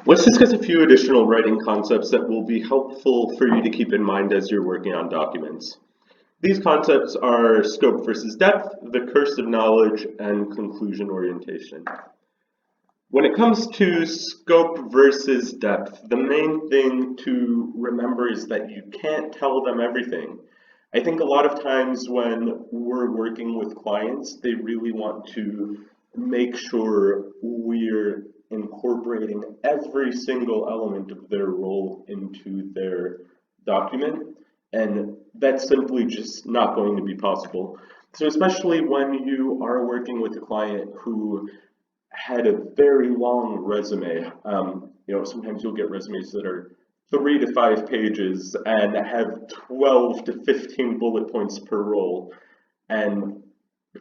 Let's discuss a few additional writing concepts that will be helpful for you to keep in mind as you're working on documents. These concepts are scope versus depth, the curse of knowledge, and conclusion orientation. When it comes to scope versus depth, the main thing to remember is that you can't tell them everything. I think a lot of times when we're working with clients, they really want to make sure we're incorporating every single element of their role into their document, and that's simply just not going to be possible. So especially when you are working with a client who had a very long resume. Sometimes you'll get resumes that are 3 to 5 pages and have 12 to 15 bullet points per role. And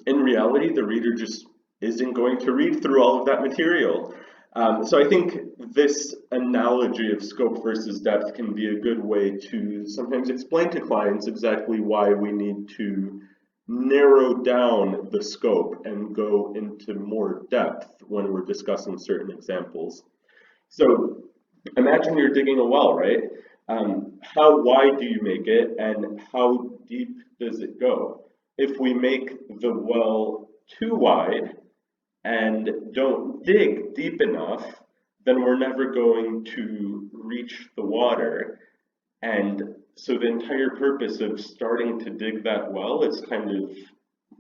in reality, the reader just isn't going to read through all of that material. So I think this analogy of scope versus depth can be a good way to sometimes explain to clients exactly why we need to narrow down the scope and go into more depth when we're discussing certain examples. So imagine you're digging a well, right? How wide do you make it and how deep does it go? If we make the well too wide and don't dig deep enough, then we're never going to reach the water. And so the entire purpose of starting to dig that well is kind of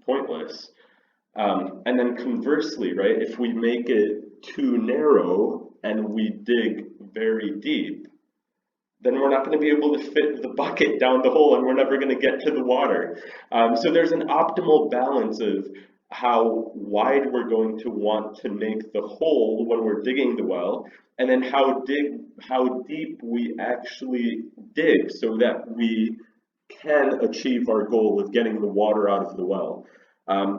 pointless. And then conversely, right, if we make it too narrow and we dig very deep, then we're not going to be able to fit the bucket down the hole and we're never going to get to the water. So there's an optimal balance of how wide we're going to want to make the hole when we're digging the well, and then how deep we actually dig so that we can achieve our goal of getting the water out of the well.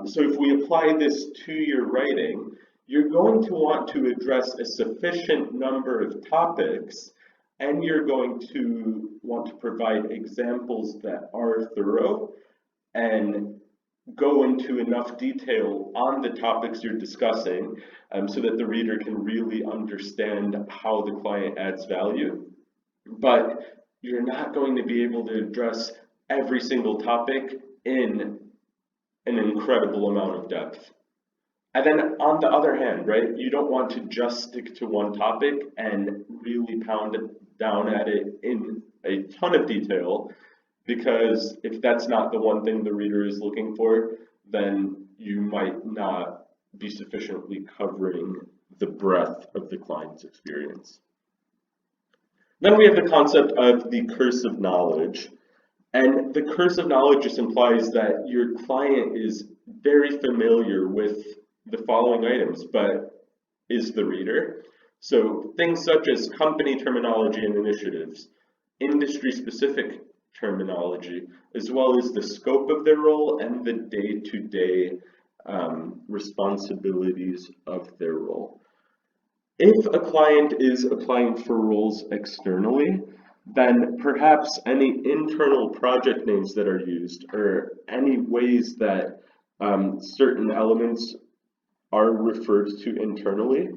So if we apply this to your writing, you're going to want to address a sufficient number of topics, and you're going to want to provide examples that are thorough and go into enough detail on the topics you're discussing so that the reader can really understand how the client adds value. But you're not going to be able to address every single topic in an incredible amount of depth. And then on the other hand, right, you don't want to just stick to one topic and really pound it down at it in a ton of detail, because if that's not the one thing the reader is looking for, then you might not be sufficiently covering the breadth of the client's experience. Then we have the concept of the curse of knowledge. And the curse of knowledge just implies that your client is very familiar with the following items, but is the reader? So things such as company terminology and initiatives, industry-specific terminology, as well as the scope of their role and the day-to-day responsibilities of their role. If a client is applying for roles externally, then perhaps any internal project names that are used or any ways that certain elements are referred to internally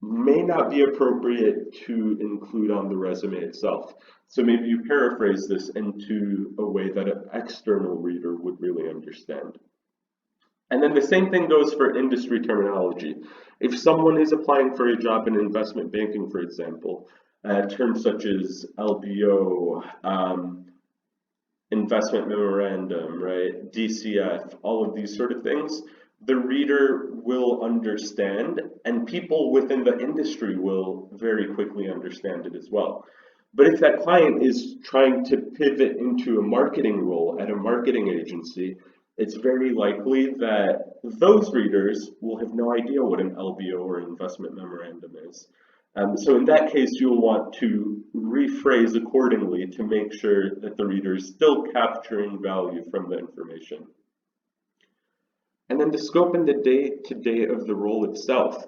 may not be appropriate to include on the resume itself. So maybe you paraphrase this into a way that an external reader would really understand. And then the same thing goes for industry terminology. If someone is applying for a job in investment banking, for example, terms such as LBO, investment memorandum, right, DCF, all of these sort of things, the reader will understand, and people within the industry will very quickly understand it as well. But if that client is trying to pivot into a marketing role at a marketing agency, it's very likely that those readers will have no idea what an LBO or investment memorandum is. So in that case, you'll want to rephrase accordingly to make sure that the reader is still capturing value from the information. And then the scope and the day-to-day of the role itself.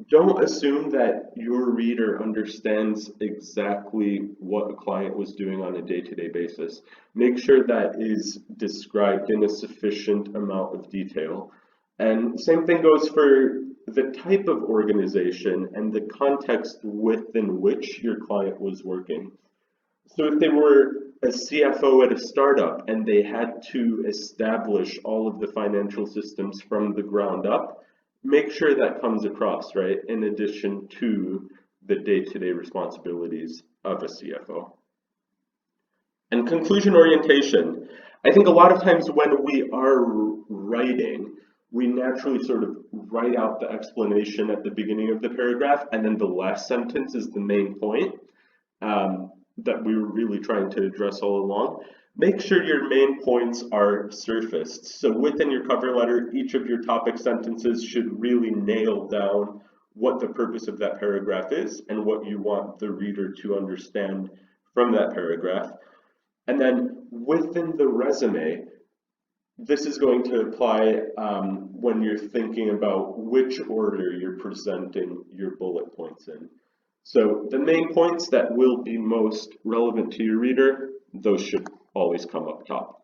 Don't assume that your reader understands exactly what a client was doing on a day-to-day basis. Make sure that is described in a sufficient amount of detail. And same thing goes for the type of organization and the context within which your client was working. So if they were a CFO at a startup and they had to establish all of the financial systems from the ground up, make sure that comes across, right? In addition to the day-to-day responsibilities of a CFO. And conclusion orientation. I think a lot of times when we are writing, we naturally sort of write out the explanation at the beginning of the paragraph, and then the last sentence is the main point that we were really trying to address all along. Make sure your main points are surfaced. So within your cover letter, each of your topic sentences should really nail down what the purpose of that paragraph is and what you want the reader to understand from that paragraph. And then within the resume, this is going to apply when you're thinking about which order you're presenting your bullet points in. So the main points that will be most relevant to your reader, those should always come up top.